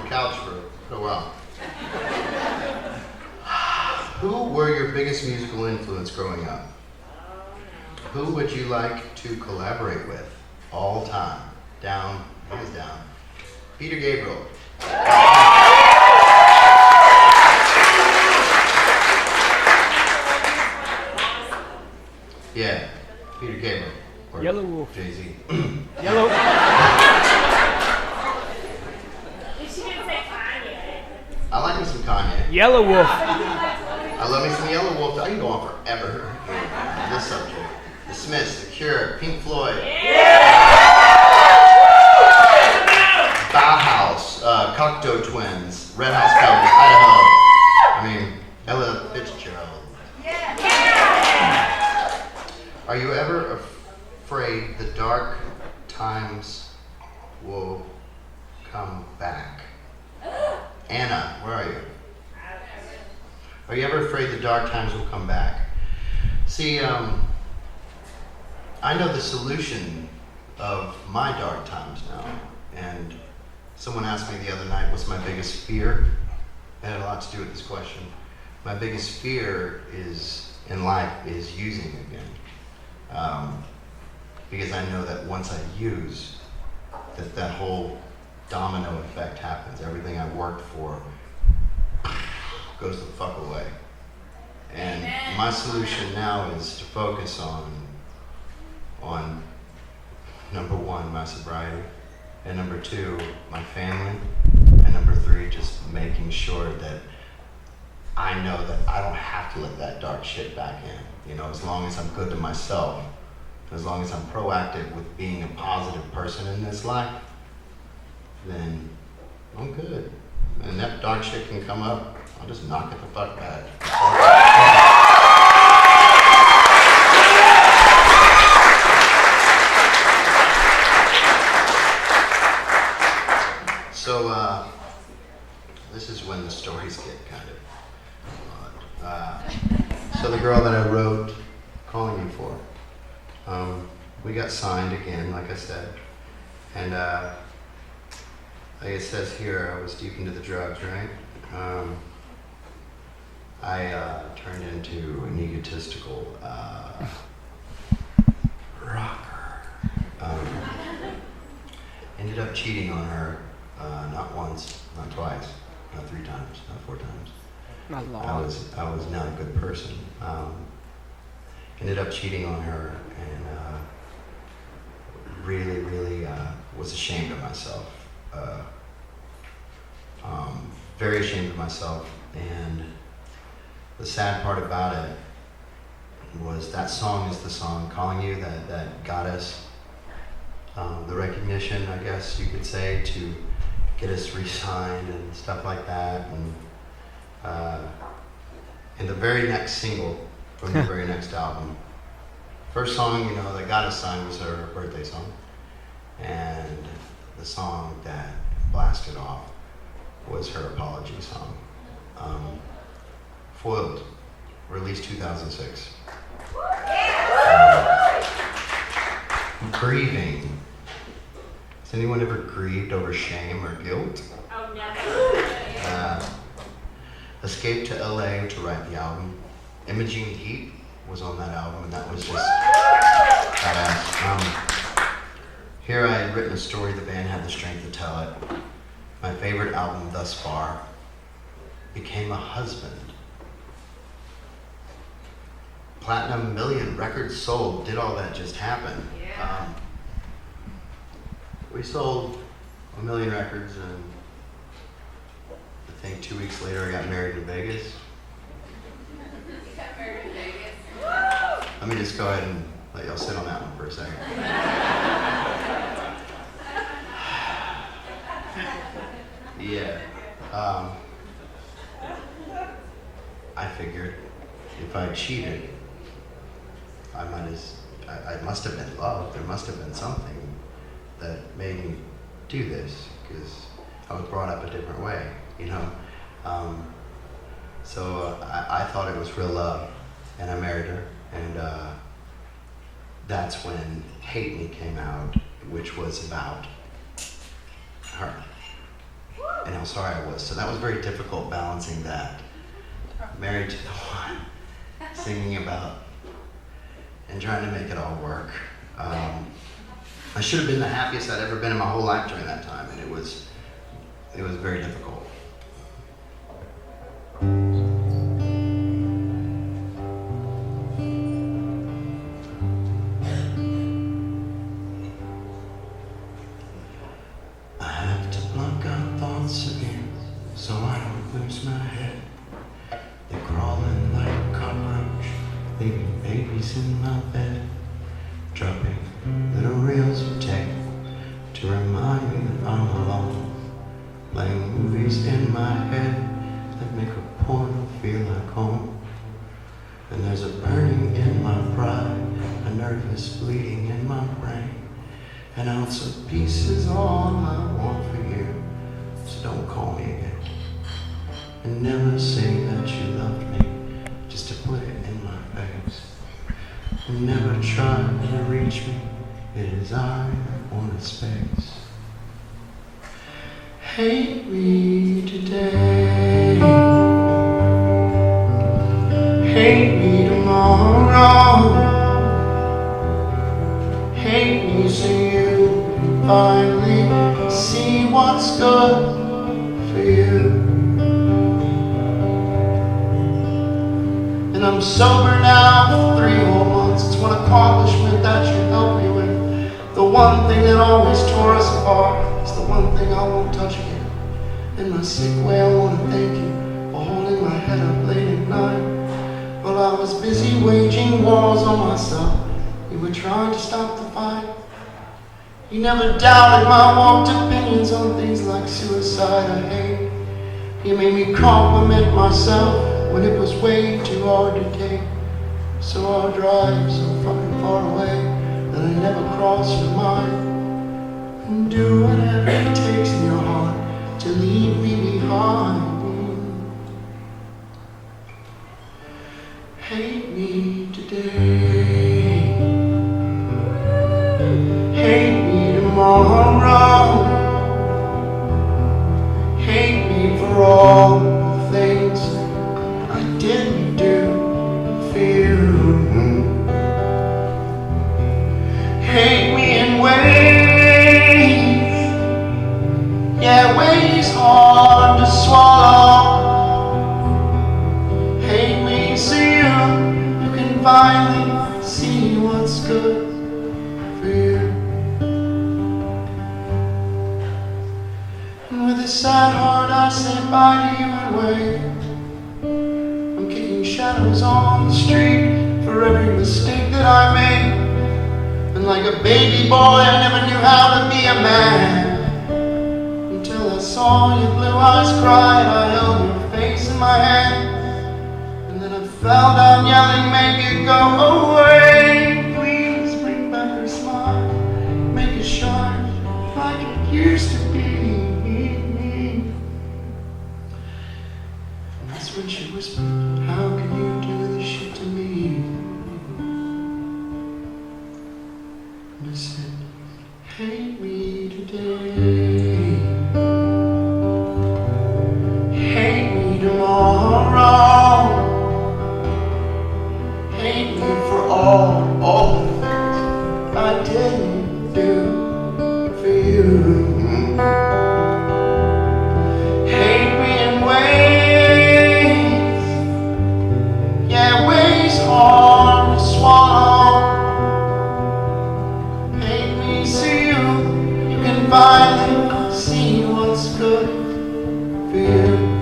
the couch for a while. Who were your biggest musical influence growing up? Who would you like to collaborate with all time? Down, hands down. Peter Gabriel. Yeah, Peter Gabriel. Or Yellow Wolf. Jay-Z. Yellow. I like me some Kanye. Yellow Wolf. I love me some Yellow Wolf. I can go on forever on this subject. The Smiths, The Cure, Pink Floyd. Bauhaus, Cocteau Twins, Red House Cowboys, Idaho. I mean, Ella Fitzgerald. Are you ever afraid the dark times will come back? Anna, where are you? Are you ever afraid the dark times will come back? See, I know the solution of my dark times now. And someone asked me the other night, what's my biggest fear? It had a lot to do with this question. My biggest fear in life is using again. Because I know that once I use, that whole domino effect happens. Everything I worked for goes the fuck away. And my solution now is to focus on number one, my sobriety, and number two, my family, and number three, just making sure that I know that I don't have to let that dark shit back in. You know, as long as I'm good to myself, as long as I'm proactive with being a positive person in this life, then I'm good. And that dark shit can come up, I'll just knock it the fuck back. So, this is when the stories get kind of odd. So the girl that I wrote Calling You For, we got signed again, like I said, and like it says here, I was deep into the drugs, right? I turned into an egotistical rocker. Ended up cheating on her, not once, not twice, not 3 times, not 4 times. Not long. I was not a good person. Ended up cheating on her, and really was ashamed of myself. Very ashamed of myself, and the sad part about it was that song is the song, Calling You, that got us the recognition, I guess you could say, to get us re-signed and stuff like that. And the very next single from the very next album, first song, you know, that got us signed was her birthday song, and the song that blasted off was her apology song. Foiled, released 2006. Grieving. Has anyone ever grieved over shame or guilt? Oh, never. Escaped to LA to write the album. Imaging Heat was on that album, and that was just badass. Here I had written a story the band had the strength to tell it. My favorite album thus far. Became a husband. Platinum, million records sold. Did all that just happen? Yeah. We sold 1 million records, and I think 2 weeks later I got married in Vegas. You got married in Vegas. Let me just go ahead and let y'all sit on that one for a second. Yeah. I figured if I cheated, I must have been loved. There must have been something that made me do this, because I was brought up a different way, you know. So I thought it was real love, and I married her, and that's when Hate Me came out, which was about her and how sorry I was. So that was very difficult balancing that. Married to the one, singing about, and trying to make it all work. I should have been the happiest I'd ever been in my whole life during that time, and it was very difficult. I have to block out thoughts again, so I don't lose my head. They're crawling like a cockroach, leaving babies in my bed, dropping little reels of tape to remind me that I'm alone, playing movies in my head that make a porno feel like home. And there's a burning in my pride, a nervous bleeding in my brain. An ounce of peace is all I want for you, so don't call me again. And never say that you loved me, just to put it in my face. And never try to reach me, it is I that wanted space. Hate me today, hate me tomorrow, hate me so you finally see what's good for you. And I'm sober now for 3 whole months. It's one accomplishment that you helped me with. The one thing that always tore us apart is the one thing I won't touch again. In my sick way I want to thank you for holding my head up late at night. While I was busy waging wars on myself, you were trying to stop the fight. You never doubted my warped opinions on things like suicide or hate. You made me compliment myself when it was way too hard to take. So I'll drive so fucking far away that I never cross your mind, and do whatever it takes in your heart to leave me behind. Hate me today, hate me tomorrow, hate me for all the things I didn't do for you. Hate me in ways, yeah, ways hard to swallow. Hate me so you can finally see what's good for you. And with a sad heart I say bye to you and wait. I'm kicking shadows on the street for every mistake that I made. And like a baby boy I never knew how to be a man, until I saw your blue eyes cry and I held your face in my hand. And then I fell down yelling, make it go away. Please bring back her smile, make it shine like it used to be. And that's when she whispered, how can you do this shit to me? And I said, hate me today, hate me tomorrow, hate me for all the things I didn't do for you. Hate me in ways, yeah, ways hard to swallow. Hate me so you can finally see what's good for you.